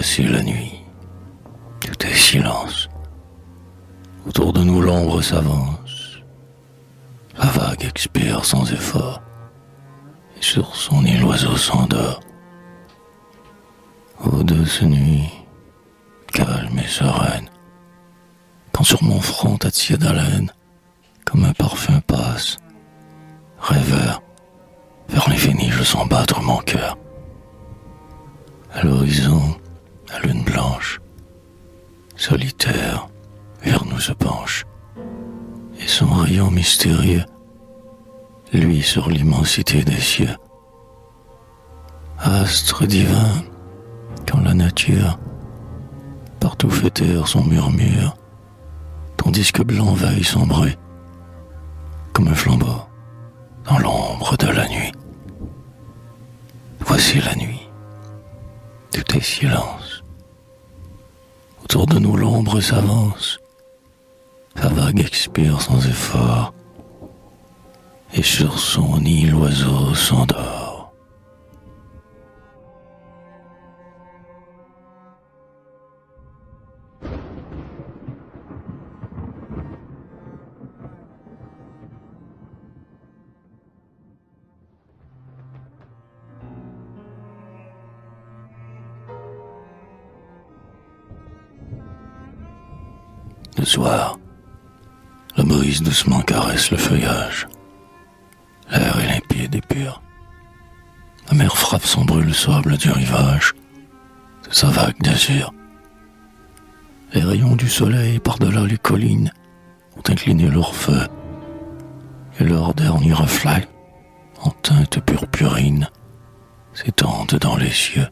Voici la nuit. Tout est silence. Autour de nous l'ombre s'avance. La vague expire sans effort. Et sur son île l'oiseau s'endort. Ô douce nuit, calme et sereine, quand sur mon front ta tiède haleine, comme un parfum passe, rêveur, vers l'infini je sens battre mon cœur. À l'horizon, la lune blanche, solitaire, vers nous se penche, et son rayon mystérieux, lui sur l'immensité des cieux. Astre divin, quand la nature partout fait taire son murmure, ton disque blanc veille son bruit, comme un flambeau dans l'ombre de la nuit. Voici la nuit, tout est silence. Autour de nous l'ombre s'avance, sa vague expire sans effort, et sur son nid l'oiseau s'endort. Le soir, la brise doucement caresse le feuillage. L'air est limpide et pur. La mer frappe son brûle sable du rivage, de sa vague d'azur. Les rayons du soleil par-delà les collines ont incliné leur feu, et leurs derniers reflets, en teinte purpurine, s'étendent dans les cieux.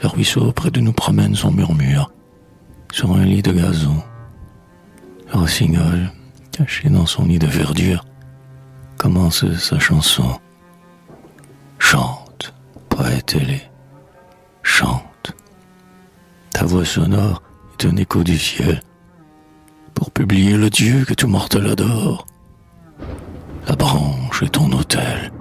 Le ruisseau près de nous promène son murmure sur un lit de gazon. Le rossignol, caché dans son nid de verdure, commence sa chanson. Chante, poète ailé, chante. Ta voix sonore est un écho du ciel pour publier le Dieu que tout mortel adore. La branche est ton autel.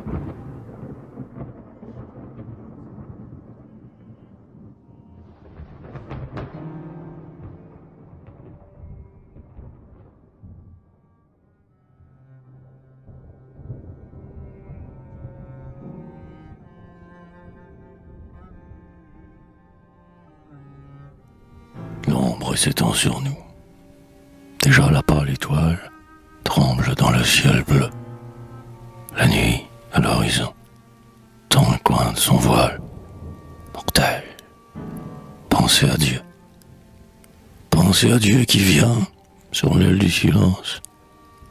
L'ombre s'étend sur nous. Déjà la pâle étoile tremble dans le ciel bleu. La nuit, à l'horizon, tend un coin de son voile. Mortel, pensez à Dieu. Pensez à Dieu qui vient, sur l'aile du silence,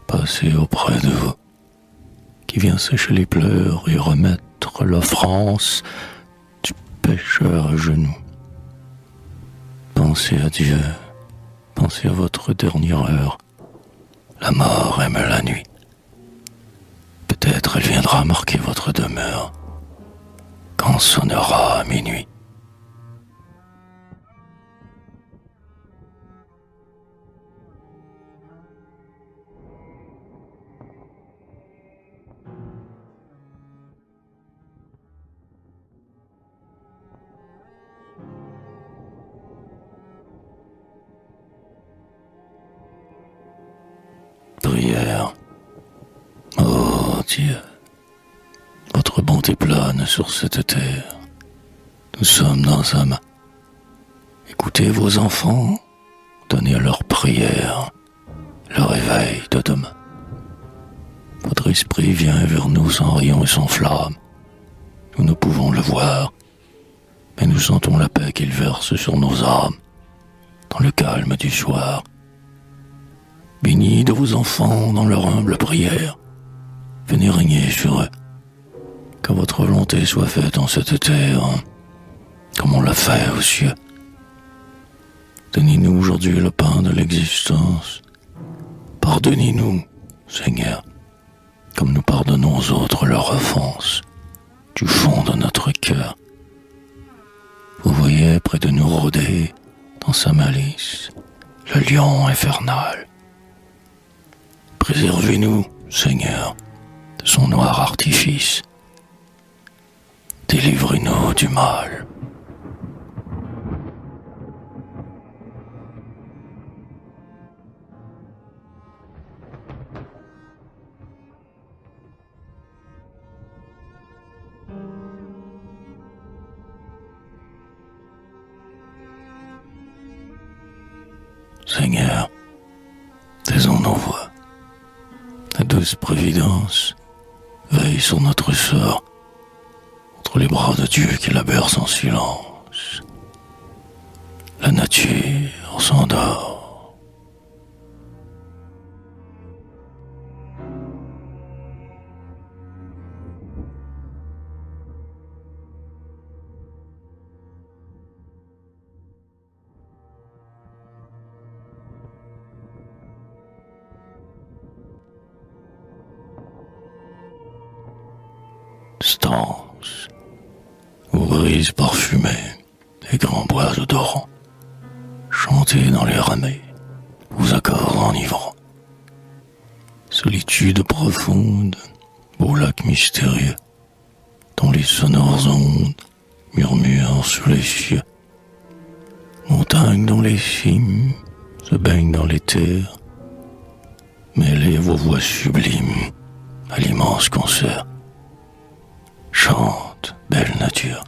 passer auprès de vous, qui vient sécher les pleurs et remettre l'offrance du pécheur à genoux. Pensez à Dieu, pensez à votre dernière heure. La mort aime la nuit. Peut-être elle viendra marquer votre demeure quand sonnera minuit. Prière. Oh Dieu, votre bonté plane sur cette terre. Nous sommes dans sa main. Écoutez vos enfants, donnez à leur prière le réveil de demain. Votre esprit vient vers nous sans rayon et sans flamme. Nous ne pouvons le voir, mais nous sentons la paix qu'il verse sur nos âmes, dans le calme du soir. Bénis de vos enfants dans leur humble prière. Venez régner sur eux. Que votre volonté soit faite en cette terre, comme on l'a fait aux cieux. Donnez-nous aujourd'hui le pain de l'existence. Pardonnez-nous, Seigneur, comme nous pardonnons aux autres leurs offenses, du fond de notre cœur. Vous voyez près de nous rôder, dans sa malice, le lion infernal. Préservez-nous, Seigneur, de son noir artifice. Délivrez-nous du mal. Seigneur, taisons nos voix. Ta douce providence veille sur notre sort, entre les bras de Dieu qui la berce en silence. La nature s'endort. Stances, aux brises parfumées et grands bois odorants, chantez dans les ramets, aux accords enivrants. Solitude profonde, au lac mystérieux, dont les sonores ondes murmurent sur les cieux. Montagnes dont les cimes se baignent dans les terres, mêlez vos voix sublimes à l'immense concert. Chante, belle nature,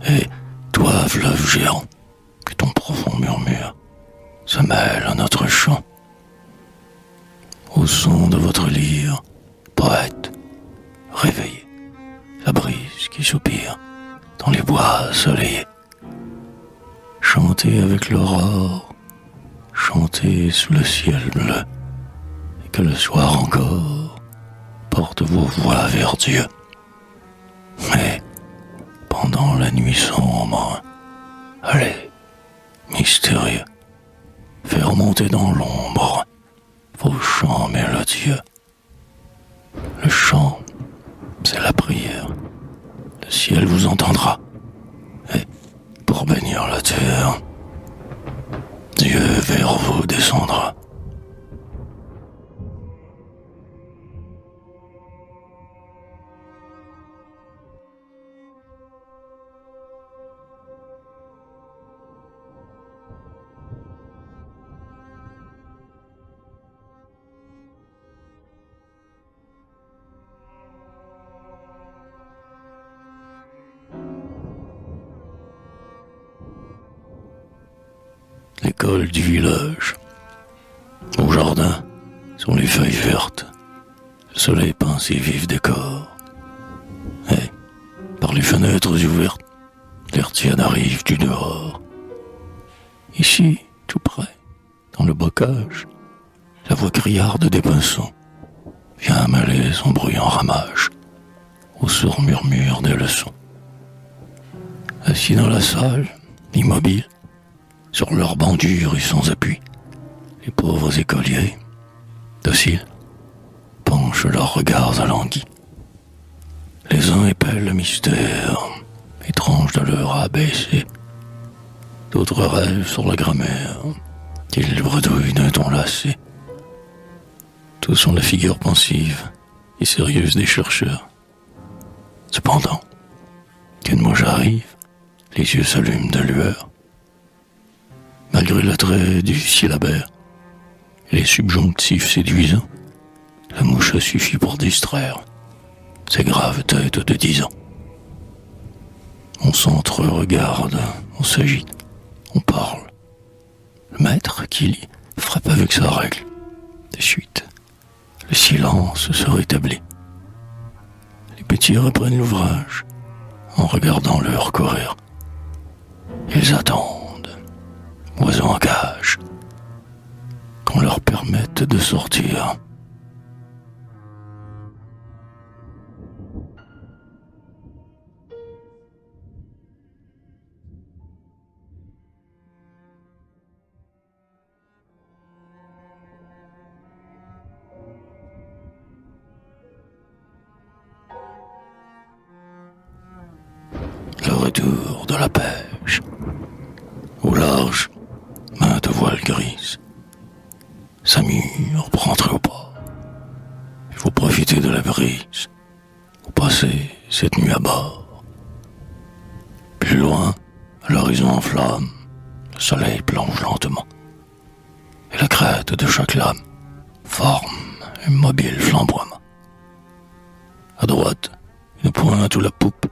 et toi, fleuve géant, que ton profond murmure se mêle à notre chant. Au son de votre lyre, poète, réveillez la brise qui soupire dans les bois soleillés. Chantez avec l'aurore, chantez sous le ciel bleu, et que le soir encore porte vos voix vers Dieu. Mais, pendant la nuit sombre, allez, mystérieux, faire monter dans l'ombre vos chants mélodieux. Le chant, c'est la prière. Le ciel vous entendra. Et, pour bénir la terre, Dieu vers vous descendra. L'école du village. Au jardin sont les feuilles vertes, le soleil peint ses vifs décors. Et, par les fenêtres ouvertes, l'air tiède arrive du dehors. Ici, tout près, dans le bocage, la voix criarde des pinsons vient mêler son bruyant ramage au sourd murmure des leçons. Assis dans la salle, immobiles, sur leurs bancs durs et sans appui, les pauvres écoliers, dociles, penchent leurs regards alanguis. Les uns épellent le mystère, étrange de leur abaissé. D'autres rêvent sur la grammaire, qu'ils bredouillent d'un ton lassé. Tous sont la figure pensive et sérieuse des chercheurs. Cependant, qu'une mouche arrive, les yeux s'allument de lueur. Malgré l'attrait du syllabaire et les subjonctifs séduisants, la mouche suffit pour distraire ces graves têtes de 10 ans. On s'entre-regarde, on s'agite, on parle. Le maître, qui lit, frappe avec sa règle. De suite, le silence se rétablit. Les petits reprennent l'ouvrage en regardant l'heure courir. Ils attendent, oiseaux en cage, qu'on leur permette de sortir. Le retour de la pêche. Au large, maintes voiles grises s'amurent pour entrer au port. Il faut profiter de la brise pour passer cette nuit à bord. Plus loin, à l'horizon en flamme, le soleil plonge lentement. Et la crête de chaque lame forme un mobile flamboiement. À droite, une pointe ou la poupe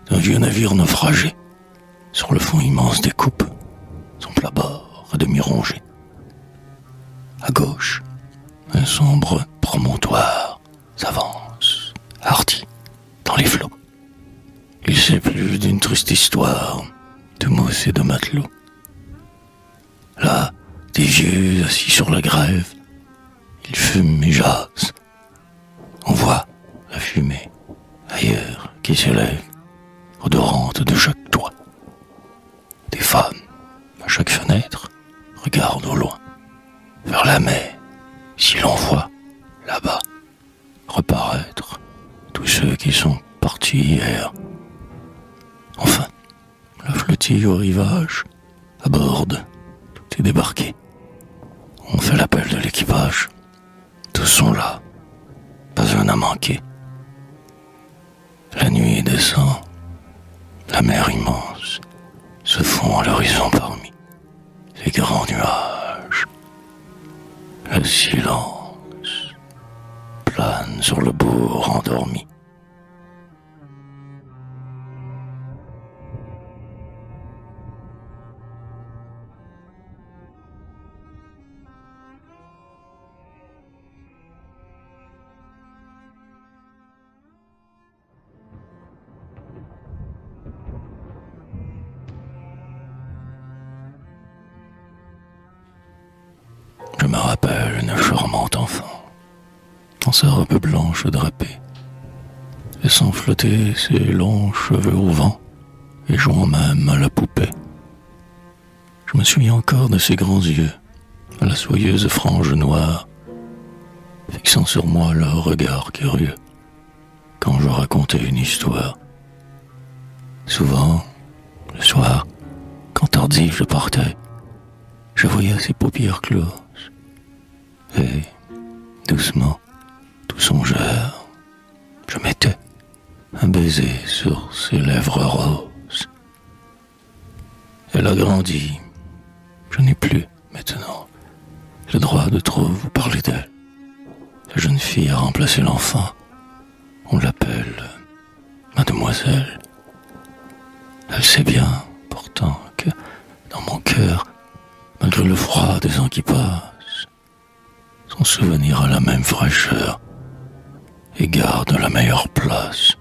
d'un vieux navire naufragé, sur le fond immense des coupes, son plat-bord à demi rongé sombre promontoire s'avance, hardi, dans les flots. Il sait plus d'une triste histoire de mousse et de matelot. Là, des vieux assis sur la grève, ils fument et jasent. On voit la fumée ailleurs qui s'élève, odorante de chaque toit. Des femmes, à chaque fenêtre, regardent au loin, vers la mer, si l'on voit, là-bas, reparaître tous ceux qui sont partis hier. Enfin, la flottille au rivage aborde, tout est débarqué. On fait l'appel de l'équipage. Tous sont là, pas un à manquer. La nuit descend, la mer immense se fond à l'horizon parmi les grands nuages. Le silence plane sur le bourg endormi. Je me rappelle une charmante enfant, dans sa robe blanche drapée, laissant flotter ses longs cheveux au vent et jouant même à la poupée. Je me souviens encore de ses grands yeux, à la soyeuse frange noire, fixant sur moi leur regard curieux, quand je racontais une histoire. Souvent, le soir, quand tardif je partais, je voyais ses paupières closes, et, doucement, tout songeur, je mettais un baiser sur ses lèvres roses. Elle a grandi, je n'ai plus, maintenant, le droit de trop vous parler d'elle. La jeune fille a remplacé l'enfant, on l'appelle mademoiselle. Elle sait bien, pourtant, que, dans mon cœur, malgré le froid des ans qui passent, son souvenir a la même fraîcheur et garde la meilleure place.